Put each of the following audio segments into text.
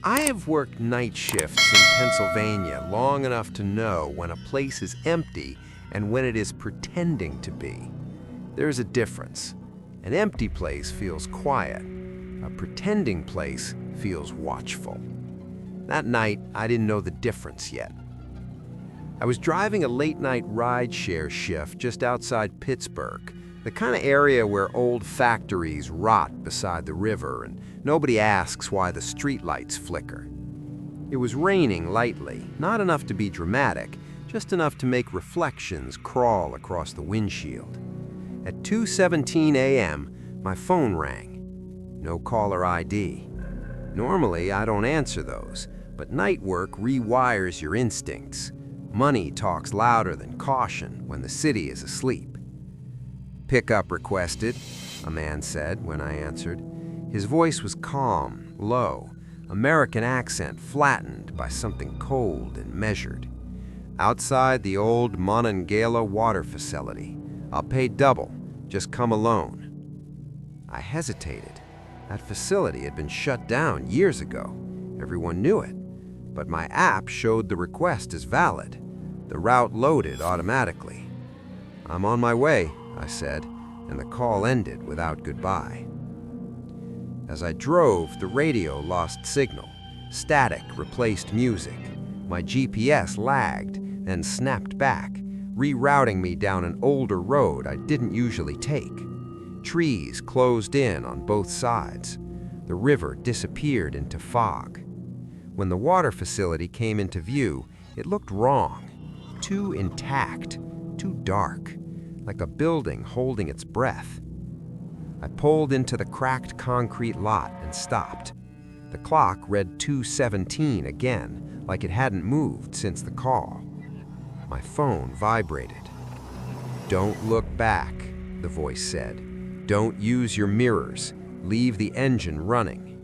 I have worked night shifts in Pennsylvania long enough to know when a place is empty and when it is pretending to be. There's a difference. An empty place feels quiet. A pretending place feels watchful. That night, I didn't know the difference yet. I was driving a late-night rideshare shift just outside Pittsburgh, the kind of area where old factories rot beside the river and nobody asks why the streetlights flicker. It was raining lightly, not enough to be dramatic, just enough to make reflections crawl across the windshield. At 2:17 a.m., my phone rang. No caller ID. Normally, I don't answer those, but night work rewires your instincts. Money talks louder than caution when the city is asleep. "Pickup requested," a man said when I answered. His voice was calm, low, American accent flattened by something cold and measured. "Outside the old Monongahela water facility. I'll pay double. Just come alone." I hesitated. That facility had been shut down years ago. Everyone knew it. But my app showed the request as valid. The route loaded automatically. "I'm on my way," I said, and the call ended without goodbye. As I drove, the radio lost signal. Static replaced music. My GPS lagged, then snapped back, rerouting me down an older road I didn't usually take. Trees closed in on both sides. The river disappeared into fog. When the water facility came into view, it looked wrong. Too intact, too dark, like a building holding its breath. I pulled into the cracked concrete lot and stopped. The clock read 2:17 again, like it hadn't moved since the call. My phone vibrated. "Don't look back," the voice said. "Don't use your mirrors. Leave the engine running."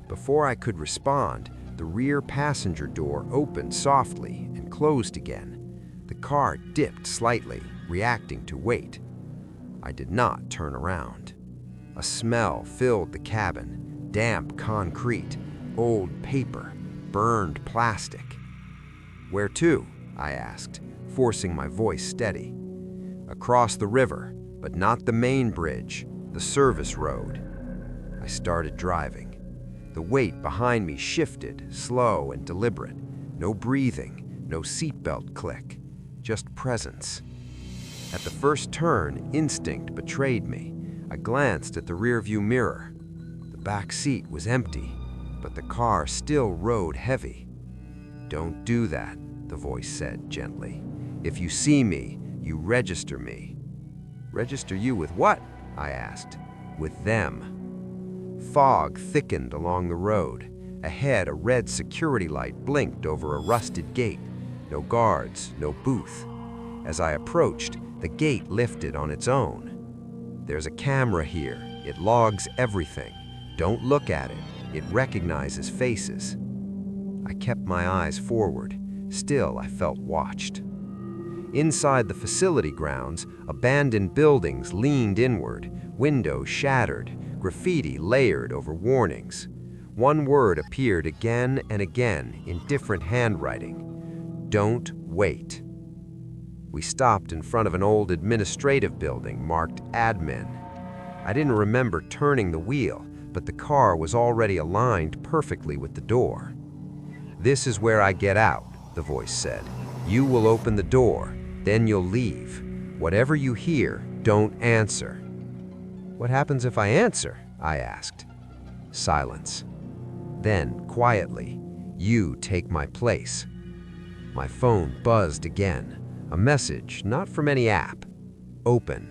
Before I could respond, the rear passenger door opened softly and closed again. The car dipped slightly, reacting to weight. I did not turn around. A smell filled the cabin, damp concrete, old paper, burned plastic. "Where to?" I asked, forcing my voice steady. "Across the river, but not the main bridge, the service road." I started driving. The weight behind me shifted, slow and deliberate. No breathing, no seatbelt click, just presence. At the first turn, instinct betrayed me. I glanced at the rearview mirror. The back seat was empty, but the car still rode heavy. "Don't do that," the voice said gently. "If you see me, you register me." "Register you with what?" I asked. "With them." Fog thickened along the road. Ahead, a red security light blinked over a rusted gate. No guards, no booth. As I approached, the gate lifted on its own. "There's a camera here. It logs everything. Don't look at it. It recognizes faces." I kept my eyes forward. Still, I felt watched. Inside the facility grounds, abandoned buildings leaned inward, windows shattered, graffiti layered over warnings. One word appeared again and again in different handwriting: "Don't wait." We stopped in front of an old administrative building marked Admin. I didn't remember turning the wheel, but the car was already aligned perfectly with the door. "This is where I get out," the voice said. "You will open the door, then you'll leave. Whatever you hear, don't answer." "What happens if I answer?" I asked. Silence. Then, quietly, "You take my place." My phone buzzed again. A message, not from any app. "Open."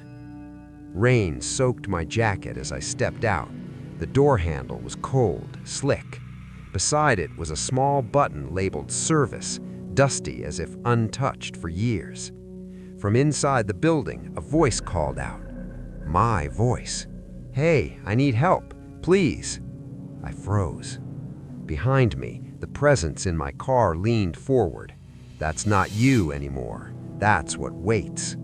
Rain soaked my jacket as I stepped out. The door handle was cold, slick. Beside it was a small button labeled Service, dusty as if untouched for years. From inside the building, a voice called out. My voice. "Hey, I need help, please." I froze. Behind me, the presence in my car leaned forward. "That's not you anymore. That's what waits."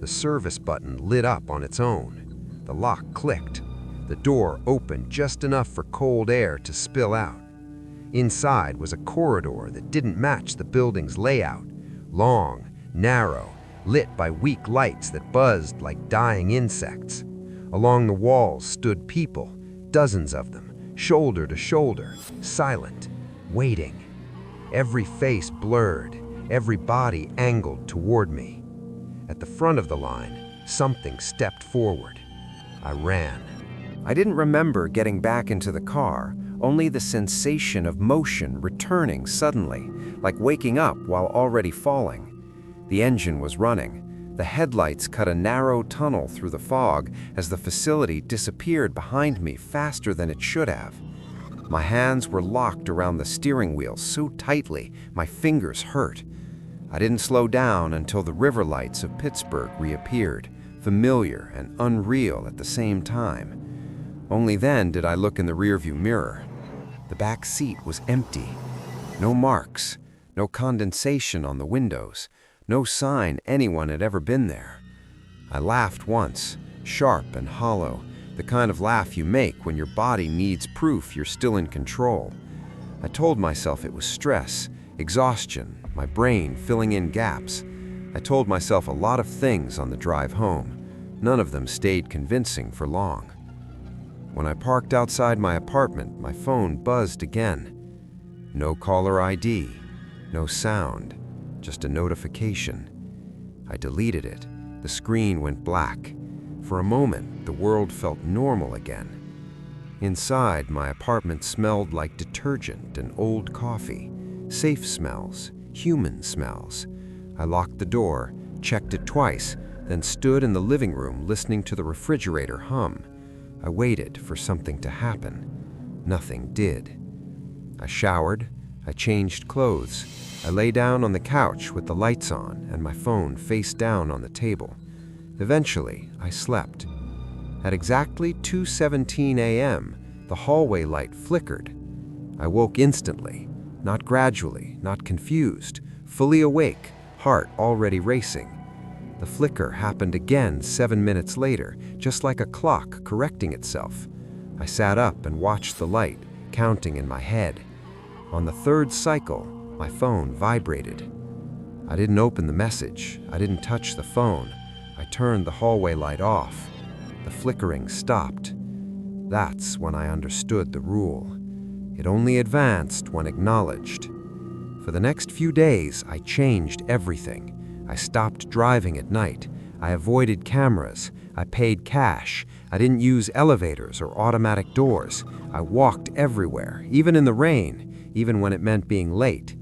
The service button lit up on its own. The lock clicked. The door opened just enough for cold air to spill out. Inside was a corridor that didn't match the building's layout. Long, narrow, lit by weak lights that buzzed like dying insects. Along the walls stood people, dozens of them, shoulder to shoulder, silent, waiting. Every face blurred, every body angled toward me. At the front of the line, something stepped forward. I ran. I didn't remember getting back into the car, only the sensation of motion returning suddenly, like waking up while already falling. The engine was running. The headlights cut a narrow tunnel through the fog as the facility disappeared behind me faster than it should have. My hands were locked around the steering wheel so tightly, my fingers hurt. I didn't slow down until the river lights of Pittsburgh reappeared, familiar and unreal at the same time. Only then did I look in the rearview mirror. The back seat was empty. No marks, no condensation on the windows, no sign anyone had ever been there. I laughed once, sharp and hollow, the kind of laugh you make when your body needs proof you're still in control. I told myself it was stress, exhaustion, my brain filling in gaps. I told myself a lot of things on the drive home. None of them stayed convincing for long. When I parked outside my apartment, my phone buzzed again. No caller ID, no sound, just a notification. I deleted it. The screen went black. For a moment, the world felt normal again. Inside, my apartment smelled like detergent and old coffee. Safe smells, human smells. I locked the door, checked it twice, then stood in the living room listening to the refrigerator hum. I waited for something to happen. Nothing did. I showered. I changed clothes. I lay down on the couch with the lights on and my phone face down on the table. Eventually, I slept. At exactly 2:17 a.m., the hallway light flickered. I woke instantly, not gradually, not confused, fully awake, heart already racing. The flicker happened again 7 minutes later, just like a clock correcting itself. I sat up and watched the light, counting in my head. On the third cycle, my phone vibrated. I didn't open the message. I didn't touch the phone. I turned the hallway light off. The flickering stopped. That's when I understood the rule. It only advanced when acknowledged. For the next few days, I changed everything. I stopped driving at night. I avoided cameras. I paid cash. I didn't use elevators or automatic doors. I walked everywhere, even in the rain, even when it meant being late.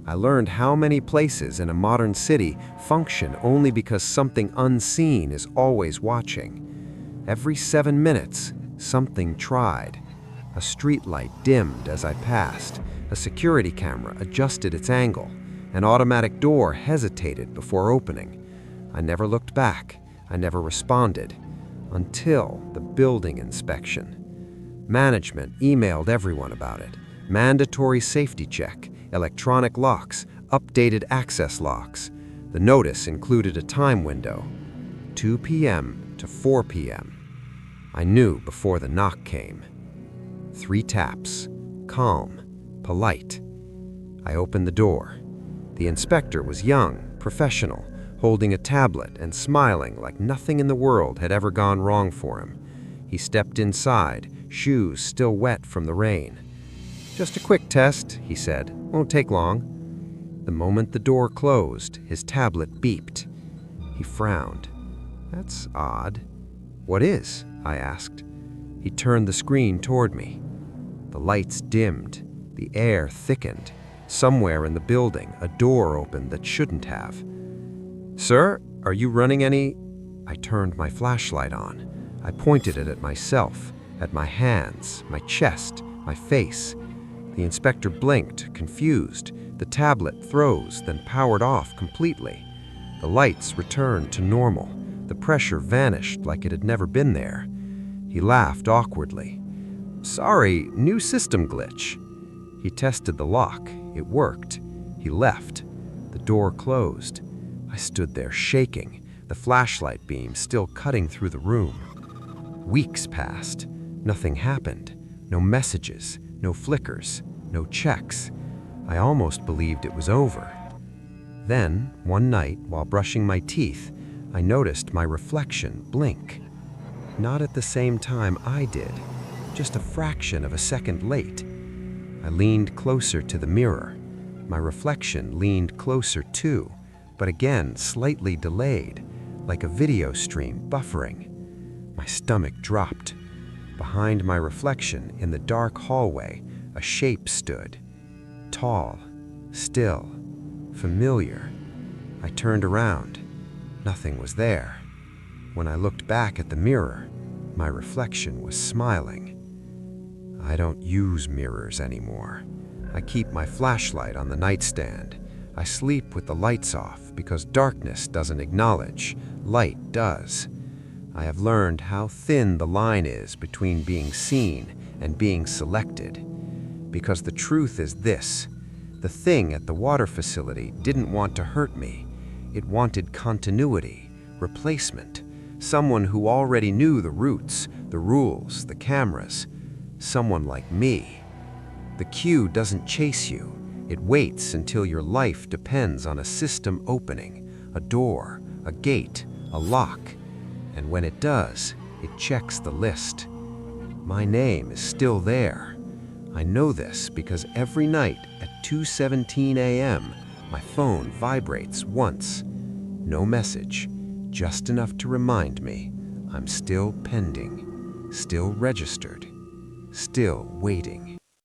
I learned how many places in a modern city function only because something unseen is always watching. Every 7 minutes, something tried. A streetlight dimmed as I passed. A security camera adjusted its angle. An automatic door hesitated before opening. I never looked back. I never responded. Until the building inspection. Management emailed everyone about it. Mandatory safety check, electronic locks, updated access locks. The notice included a time window, 2 p.m. to 4 p.m. I knew before the knock came. 3 taps, calm, polite. I opened the door. The inspector was young, professional, holding a tablet and smiling like nothing in the world had ever gone wrong for him. He stepped inside, shoes still wet from the rain. "Just a quick test," he said. "Won't take long." The moment the door closed, his tablet beeped. He frowned. "That's odd." "What is?" I asked. He turned the screen toward me. The lights dimmed. The air thickened. Somewhere in the building, a door opened that shouldn't have. "Sir, are you running any—" I turned my flashlight on. I pointed it at myself, at my hands, my chest, my face. The inspector blinked, confused. The tablet froze, then powered off completely. The lights returned to normal. The pressure vanished like it had never been there. He laughed awkwardly. "Sorry, new system glitch." He tested the lock. It worked. He left. The door closed. I stood there shaking, the flashlight beam still cutting through the room. Weeks passed. Nothing happened. No messages, no flickers. no checks. I almost believed it was over. Then, one night, while brushing my teeth, I noticed my reflection blink. Not at the same time I did, just a fraction of a second late. I leaned closer to the mirror. My reflection leaned closer too, but again slightly delayed, like a video stream buffering. My stomach dropped. Behind my reflection, in the dark hallway, a shape stood. Tall, still, familiar. I turned around. Nothing was there. When I looked back at the mirror, my reflection was smiling. I don't use mirrors anymore. I keep my flashlight on the nightstand. I sleep with the lights off because darkness doesn't acknowledge, light does. I have learned how thin the line is between being seen and being selected. Because the truth is this: the thing at the water facility didn't want to hurt me. It wanted continuity, replacement, someone who already knew the routes, the rules, the cameras. Someone like me. The queue doesn't chase you. It waits until your life depends on a system opening, a door, a gate, a lock. And when it does, it checks the list. My name is still there. I know this because every night at 2:17 a.m., my phone vibrates once. No message, just enough to remind me I'm still pending, still registered, still waiting.